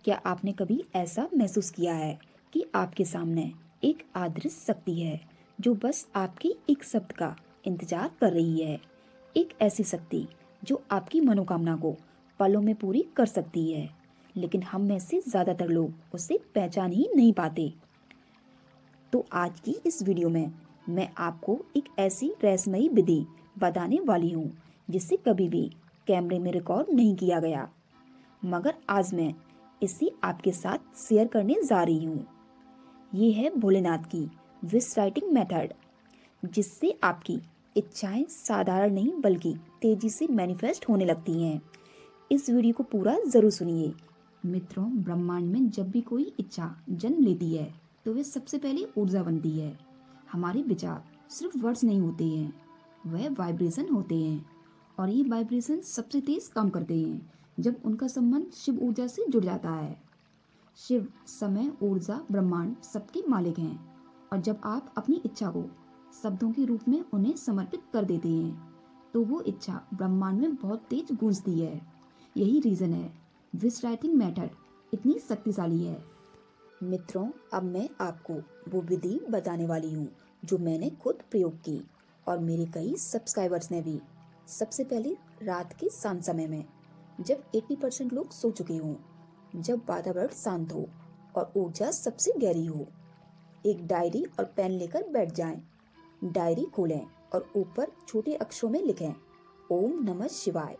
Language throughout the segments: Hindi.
क्या आपने कभी ऐसा महसूस किया है कि आपके सामने एक अदृश्य शक्ति है जो बस आपके एक शब्द का इंतजार कर रही है? एक ऐसी शक्ति जो आपकी मनोकामना को पलों में पूरी कर सकती है, लेकिन हम में से ज़्यादातर लोग उसे पहचान ही नहीं पाते। तो आज की इस वीडियो में मैं आपको एक ऐसी रहस्यमयी विधि बताने वाली हूँ जिसे कभी भी कैमरे में रिकॉर्ड नहीं किया गया, मगर आज मैं इसे आपके साथ शेयर करने जा रही हूँ। ये है भोलेनाथ की विश राइटिंग मेथड, जिससे आपकी इच्छाएं साधारण नहीं बल्कि तेजी से मैनिफेस्ट होने लगती हैं। इस वीडियो को पूरा जरूर सुनिए। मित्रों, ब्रह्मांड में जब भी कोई इच्छा जन्म लेती है तो वे सबसे पहले ऊर्जा बनती है। हमारे विचार सिर्फ वर्ड्स नहीं होते हैं, वह वाइब्रेशन होते हैं, और ये वाइब्रेशन सबसे तेज काम करते हैं जब उनका संबंध शिव ऊर्जा से जुड़ जाता है। शिव, समय, ऊर्जा, ब्रह्मांड सबके मालिक हैं, और जब आप अपनी इच्छा को शब्दों के रूप में उन्हें समर्पित कर देते हैं तो वो इच्छा ब्रह्मांड में बहुत तेज गूंजती है। यही रीज़न है विश राइटिंग मेथड इतनी शक्तिशाली है। मित्रों, अब मैं आपको वो विधि बताने वाली हूँ जो मैंने खुद प्रयोग की और मेरे कई सब्सक्राइबर्स ने भी। सबसे पहले रात के शांत समय में, जब 80% लोग सो चुके हों, जब वातावरण शांत हो और ऊर्जा सबसे गहरी हो, एक डायरी और पेन लेकर बैठ जाएं। डायरी खोलें और ऊपर छोटे अक्षरों में लिखें ओम नमः शिवाय।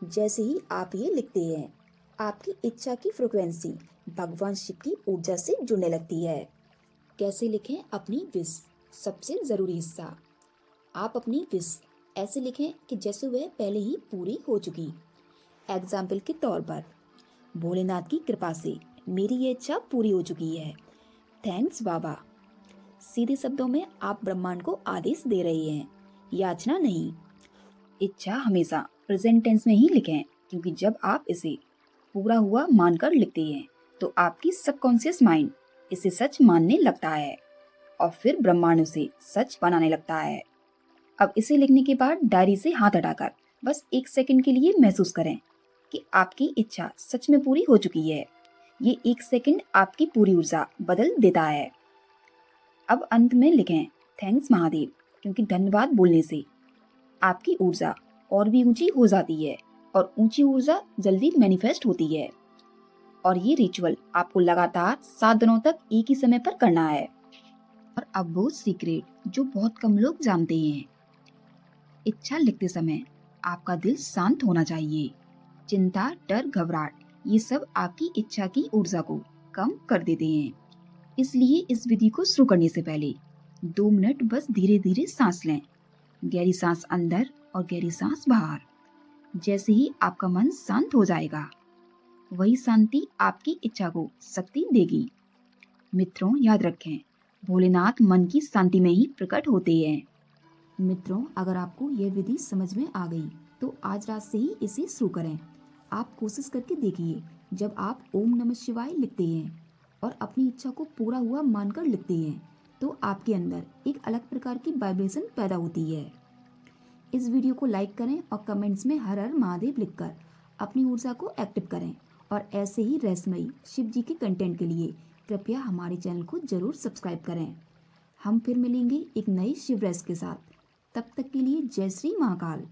जैसे ही आप ये लिखते हैं, आपकी इच्छा की फ्रीक्वेंसी भगवान शिव की ऊर्जा से जुड़ने लगती है। कैसे लिखें अपनी विश? सबसे ज़रूरी हिस्सा, आप अपनी विश ऐसे लिखें कि जैसे वह पहले ही पूरी हो चुकी। एग्जाम्पल के तौर पर, भोलेनाथ की कृपा से मेरी ये इच्छा पूरी हो चुकी है, थैंक्स बाबा। सीधे शब्दों में आप ब्रह्मांड को आदेश दे रहे हैं, याचना नहीं। इच्छा हमेशा प्रेजेंट टेंस में ही लिखें, क्योंकि जब आप इसे पूरा हुआ मानकर लिखते हैं तो आपकी सबकॉन्शियस माइंड इसे सच मानने लगता है और फिर ब्रह्मांड उसे सच बनाने लगता है। अब इसे लिखने के बाद डायरी से हाथ हटाकर बस 1 सेकंड के लिए महसूस करें कि आपकी इच्छा सच में पूरी हो चुकी है। ये 1 सेकंड आपकी पूरी ऊर्जा बदल देता है। अब अंत में लिखें थैंक्स महादेव, क्योंकि धन्यवाद बोलने से आपकी ऊर्जा और भी ऊंची हो जाती है और ऊंची ऊर्जा जल्दी मैनिफेस्ट होती है। और ये रिचुअल आपको लगातार 7 दिनों तक एक ही समय पर करना है। और अब वो सीक्रेट जो बहुत कम लोग जानते हैं, इच्छा लिखते समय आपका दिल शांत होना चाहिए। चिंता, डर, घबराहट, ये सब आपकी इच्छा की ऊर्जा को कम कर देते हैं। इसलिए इस विधि को शुरू करने से पहले 2 मिनट बस धीरे धीरे सांस लें। गहरी सांस अंदर और गहरी सांस बाहर। जैसे ही आपका मन शांत हो जाएगा, वही शांति आपकी इच्छा को शक्ति देगी। मित्रों, याद रखें, भोलेनाथ मन की शांति में ही प्रकट होते हैं। मित्रों, अगर आपको यह विधि समझ में आ गई तो आज रात से ही इसे शुरू करें। आप कोशिश करके देखिए, जब आप ओम नमः शिवाय लिखते हैं और अपनी इच्छा को पूरा हुआ मानकर लिखते हैं तो आपके अंदर एक अलग प्रकार की वाइब्रेशन पैदा होती है। इस वीडियो को लाइक करें और कमेंट्स में हर हर महादेव लिखकर अपनी ऊर्जा को एक्टिव करें। और ऐसे ही रहस्यमयी शिव जी के कंटेंट के लिए कृपया हमारे चैनल को जरूर सब्सक्राइब करें। हम फिर मिलेंगे एक नई शिव रहस्य के साथ। तब तक के लिए जय श्री महाकाल।